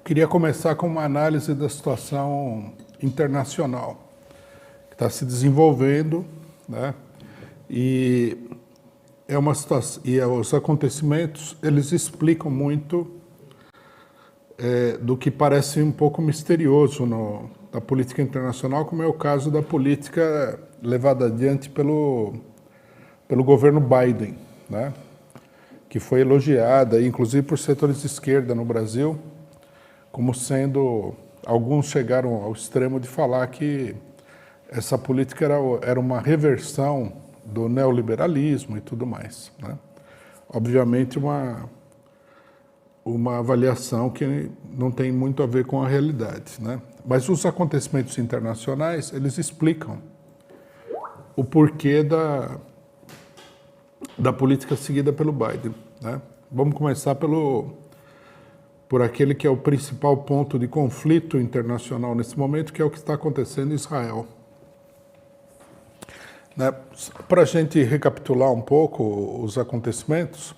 Queria começar com uma análise da situação internacional que está se desenvolvendo, né? E é uma situação, e os acontecimentos eles explicam muito do que parece um pouco misterioso na política internacional, como é o caso da política levada adiante pelo governo Biden, né? Que foi elogiada, inclusive por setores de esquerda no Brasil, como sendo, alguns chegaram ao extremo de falar que essa política era uma reversão do neoliberalismo e tudo mais, né? Obviamente uma avaliação que não tem muito a ver com a realidade, né? Mas os acontecimentos internacionais, eles explicam o porquê da política seguida pelo Biden, né? Vamos começar por aquele que é o principal ponto de conflito internacional nesse momento, que é o que está acontecendo em Israel. Né? Para a gente recapitular um pouco os acontecimentos,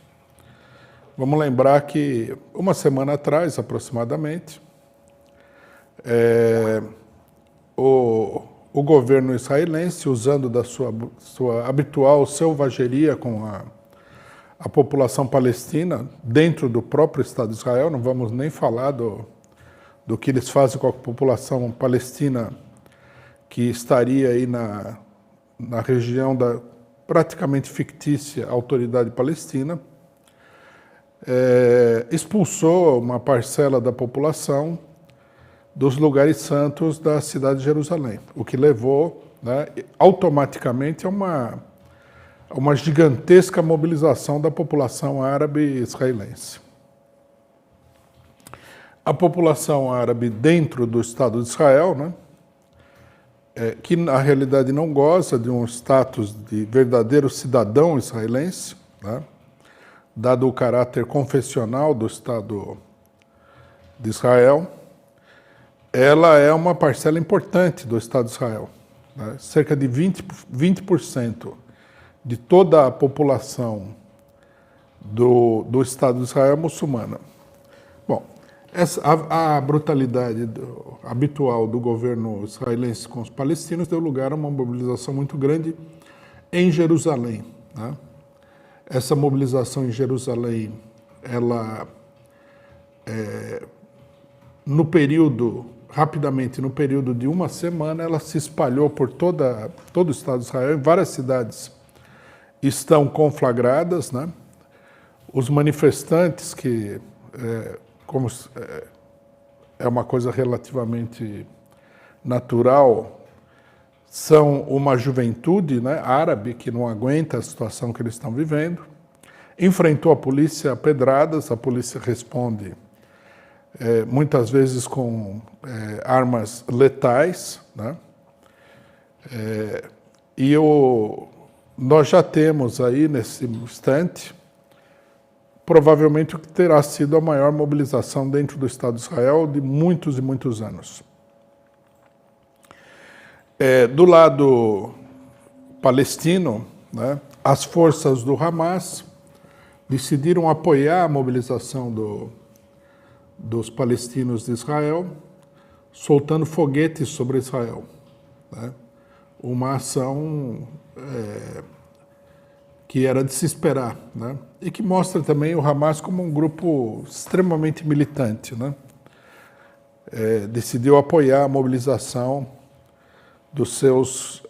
vamos lembrar que uma semana atrás, aproximadamente, o governo israelense, usando da sua habitual selvageria com a população palestina, dentro do próprio Estado de Israel, não vamos nem falar do que eles fazem com a população palestina que estaria aí na região da praticamente fictícia Autoridade Palestina, expulsou uma parcela da população dos lugares santos da cidade de Jerusalém, o que levou, né, automaticamente a uma gigantesca mobilização da população árabe israelense. A população árabe dentro do Estado de Israel, né, que na realidade não goza de um status de verdadeiro cidadão israelense, né, dado o caráter confessional do Estado de Israel, ela é uma parcela importante do Estado de Israel, né, cerca de 20% de toda a população do Estado de Israel é muçulmana. Bom, a brutalidade habitual do governo israelense com os palestinos deu lugar a uma mobilização muito grande em Jerusalém, né? Essa mobilização em Jerusalém, ela, rapidamente, no período de uma semana, ela se espalhou por todo o Estado de Israel, em várias cidades estão conflagradas, né? Os manifestantes, que é uma coisa relativamente natural, são uma juventude, né, árabe que não aguenta a situação que eles estão vivendo, enfrentou a polícia a pedradas, a polícia responde muitas vezes com armas letais, né? Nós já temos aí, nesse instante, provavelmente o que terá sido a maior mobilização dentro do Estado de Israel de muitos e muitos anos. Do lado palestino, né, as forças do Hamas decidiram apoiar a mobilização dos palestinos de Israel, soltando foguetes sobre Israel, né? Uma ação que era de se esperar, né? E que mostra também o Hamas como um grupo extremamente militante, né? Decidiu apoiar a mobilização dos seus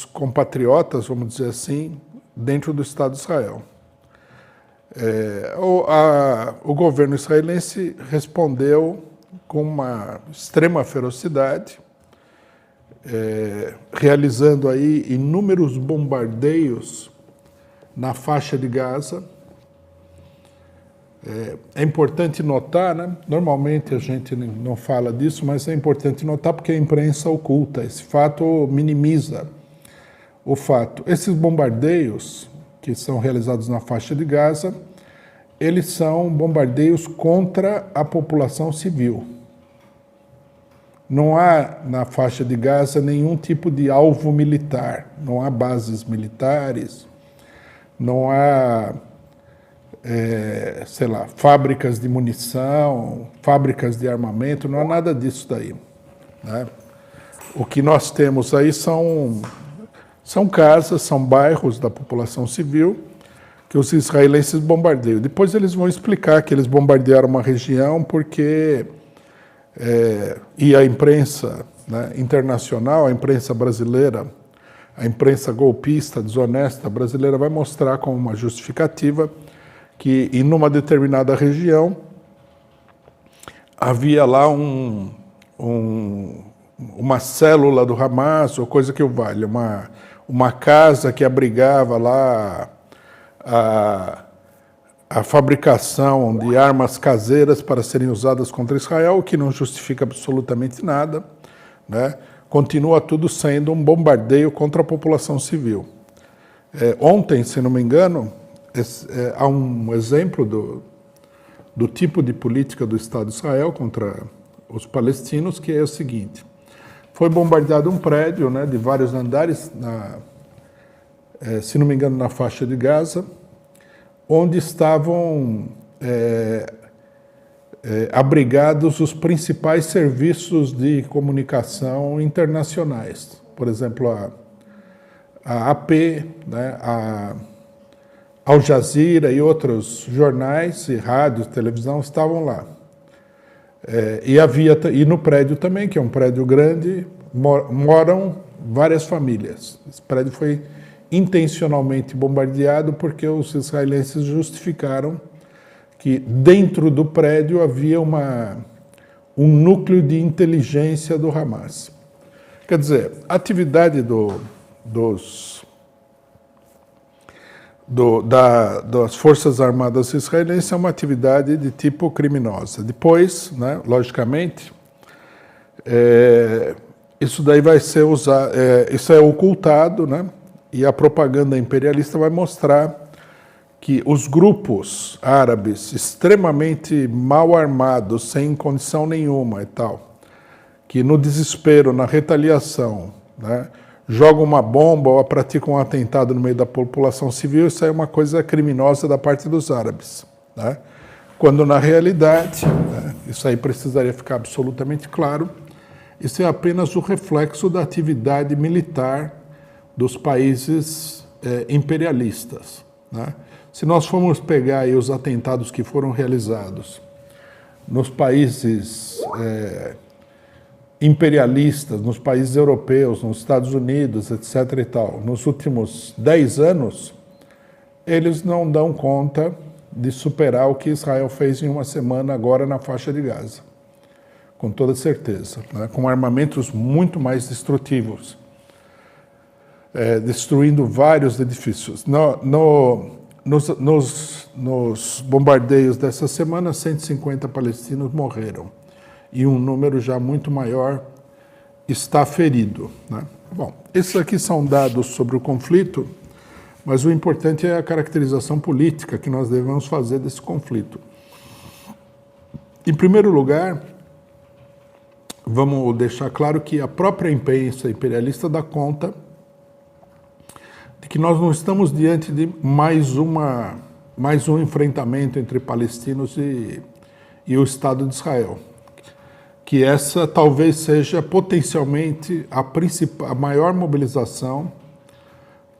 compatriotas, vamos dizer assim, dentro do Estado de Israel. O governo israelense respondeu com uma extrema ferocidade, realizando aí inúmeros bombardeios na faixa de Gaza. É importante notar, né? Normalmente a gente não fala disso, mas é importante notar porque a imprensa oculta. Esse fato minimiza o fato. Esses bombardeios que são realizados na faixa de Gaza, eles são bombardeios contra a população civil. Não há na faixa de Gaza nenhum tipo de alvo militar, não há bases militares, não há sei lá, fábricas de munição, fábricas de armamento, não há nada disso daí, né? O que nós temos aí são casas, são bairros da população civil que os israelenses bombardeiam. Depois eles vão explicar que eles bombardearam uma região porque e a imprensa, né, internacional, a imprensa brasileira, a imprensa golpista, desonesta brasileira vai mostrar como uma justificativa que em uma determinada região havia lá uma célula do Hamas, ou coisa que o valha, uma casa que abrigava lá a fabricação de armas caseiras para serem usadas contra Israel, o que não justifica absolutamente nada, né? Continua tudo sendo um bombardeio contra a população civil. Ontem, se não me engano, há um exemplo do tipo de política do Estado de Israel contra os palestinos, que é o seguinte: foi bombardeado um prédio, né, de vários andares, se não me engano, na faixa de Gaza, onde estavam abrigados os principais serviços de comunicação internacionais. Por exemplo, a AP, né, a Al Jazeera e outros jornais e rádios, televisão estavam lá. E no prédio também, que é um prédio grande, moram várias famílias. Esse prédio foi intencionalmente bombardeado porque os israelenses justificaram que dentro do prédio havia um núcleo de inteligência do Hamas. Quer dizer, a atividade das Forças Armadas israelenses é uma atividade de tipo criminosa. Depois, né, logicamente, isso daí vai ser usado, isso é ocultado, né, e a propaganda imperialista vai mostrar que os grupos árabes extremamente mal armados, sem condição nenhuma e tal, que no desespero, na retaliação, né, jogam uma bomba ou praticam um atentado no meio da população civil, isso é uma coisa criminosa da parte dos árabes, né? Quando na realidade, né, isso aí precisaria ficar absolutamente claro, isso é apenas o reflexo da atividade militar dos países imperialistas, né? Se nós formos pegar aí os atentados que foram realizados nos países imperialistas, nos países europeus, nos Estados Unidos, etc. e tal, nos últimos 10 anos, eles não dão conta de superar o que Israel fez em uma semana agora na faixa de Gaza, com toda certeza, né? Com armamentos muito mais destrutivos, destruindo vários edifícios. Nos bombardeios dessa semana, 150 palestinos morreram e um número já muito maior está ferido, né? Bom, esses aqui são dados sobre o conflito, mas o importante é a caracterização política que nós devemos fazer desse conflito. Em primeiro lugar, vamos deixar claro que a própria imprensa imperialista dá conta de que nós não estamos diante de mais um enfrentamento entre palestinos e o Estado de Israel. Que essa talvez seja potencialmente a maior mobilização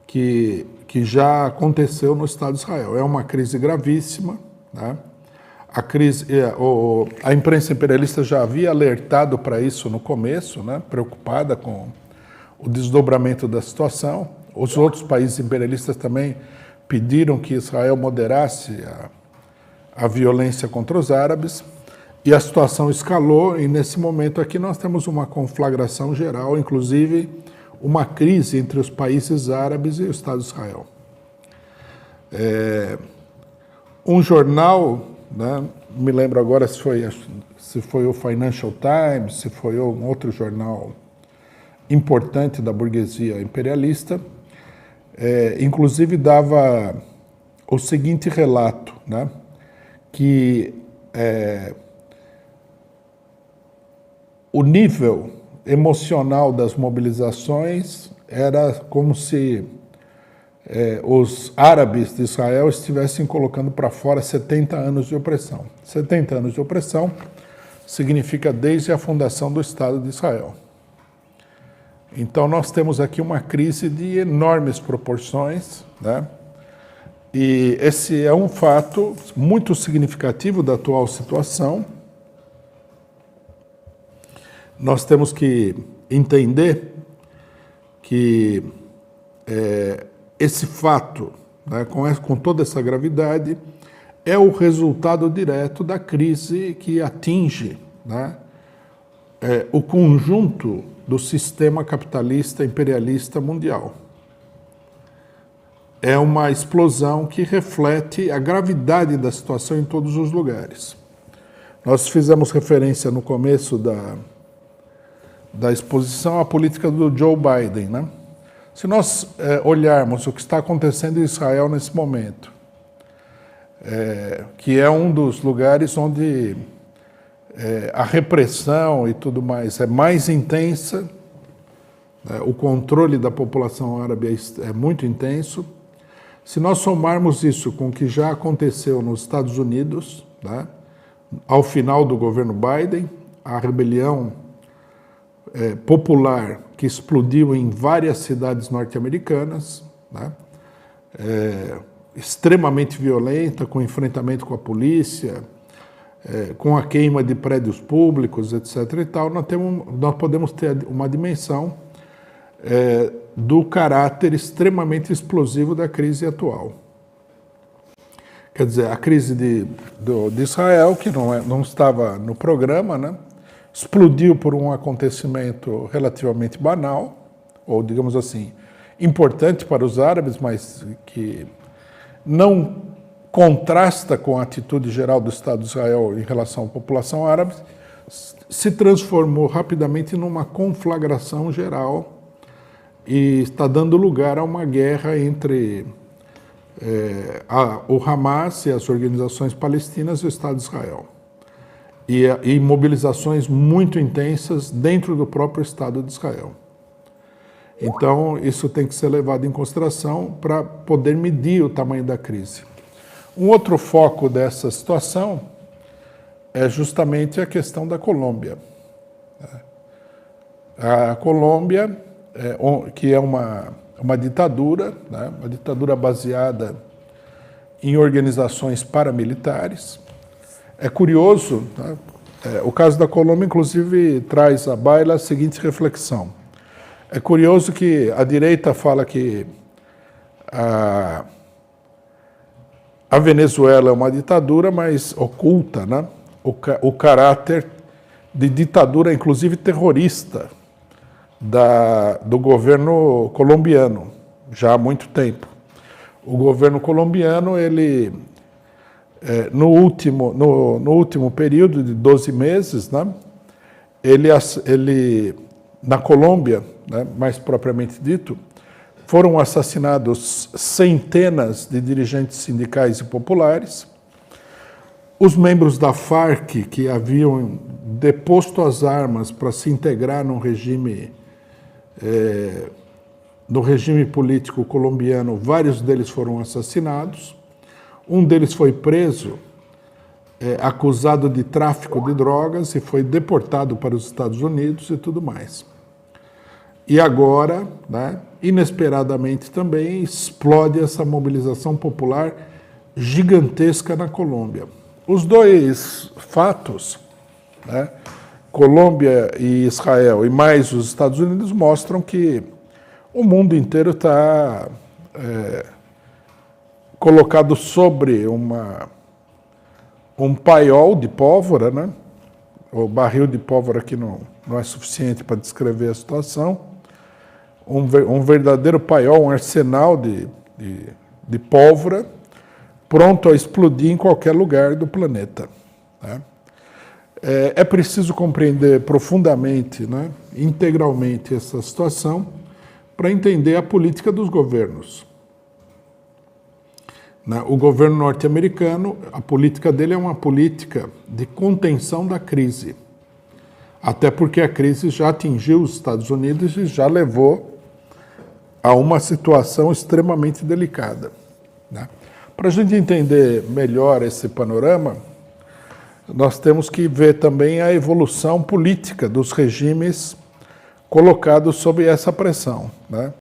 que já aconteceu no Estado de Israel. É uma crise gravíssima, né? A imprensa imperialista já havia alertado para isso no começo, né? Preocupada com o desdobramento da situação. Os outros países imperialistas também pediram que Israel moderasse a violência contra os árabes. E a situação escalou, e nesse momento aqui nós temos uma conflagração geral, inclusive uma crise entre os países árabes e o Estado de Israel. Um jornal, né, me lembro agora se foi o Financial Times, se foi um outro jornal importante da burguesia imperialista, inclusive dava o seguinte relato, né, que o nível emocional das mobilizações era como se os árabes de Israel estivessem colocando para fora 70 anos de opressão. 70 anos de opressão significa desde a fundação do Estado de Israel. Então nós temos aqui uma crise de enormes proporções, né? E esse é um fato muito significativo da atual situação. Nós temos que entender que esse fato, né, com toda essa gravidade, é o resultado direto da crise que atinge, né, o conjunto do sistema capitalista imperialista mundial. É uma explosão que reflete a gravidade da situação em todos os lugares. Nós fizemos referência no começo da exposição à política do Joe Biden, né? Se nós olharmos o que está acontecendo em Israel nesse momento, que é um dos lugares onde a repressão e tudo mais é mais intensa, o controle da população árabe é muito intenso. Se nós somarmos isso com o que já aconteceu nos Estados Unidos, né, ao final do governo Biden, a rebelião popular que explodiu em várias cidades norte-americanas, né, extremamente violenta, com enfrentamento com a polícia, com a queima de prédios públicos, etc. e tal, nós podemos ter uma dimensão do caráter extremamente explosivo da crise atual. Quer dizer, a crise de Israel, que não estava no programa, né, explodiu por um acontecimento relativamente banal, ou digamos assim, importante para os árabes, mas que não contrasta com a atitude geral do Estado de Israel em relação à população árabe, se transformou rapidamente numa conflagração geral e está dando lugar a uma guerra entre o Hamas e as organizações palestinas e o Estado de Israel. E mobilizações muito intensas dentro do próprio Estado de Israel. Então, isso tem que ser levado em consideração para poder medir o tamanho da crise. Um outro foco dessa situação é justamente a questão da Colômbia. A Colômbia, que é uma ditadura, né, uma ditadura baseada em organizações paramilitares. É curioso, né, o caso da Colômbia, inclusive, traz à baila a seguinte reflexão. É curioso que a direita fala que a Venezuela é uma ditadura, mas oculta, né, o caráter de ditadura, inclusive terrorista, do governo colombiano, já há muito tempo. O governo colombiano, ele, no último período de 12 meses, né, ele na Colômbia, né, mais propriamente dito, foram assassinados centenas de dirigentes sindicais e populares. Os membros da Farc, que haviam deposto as armas para se integrar no regime político colombiano, vários deles foram assassinados. Um deles foi preso, acusado de tráfico de drogas, e foi deportado para os Estados Unidos e tudo mais. E agora, né, inesperadamente também, explode essa mobilização popular gigantesca na Colômbia. Os dois fatos, né, Colômbia e Israel, e mais os Estados Unidos, mostram que o mundo inteiro está colocado sobre um paiol de pólvora, né? O barril de pólvora aqui não é suficiente para descrever a situação. Um verdadeiro paiol, um arsenal de pólvora, pronto a explodir em qualquer lugar do planeta, né? É preciso compreender profundamente, né, integralmente essa situação para entender a política dos governos. O governo norte-americano, a política dele é uma política de contenção da crise, até porque a crise já atingiu os Estados Unidos e já levou a uma situação extremamente delicada, né? Para a gente entender melhor esse panorama, nós temos que ver também a evolução política dos regimes colocados sob essa pressão, né?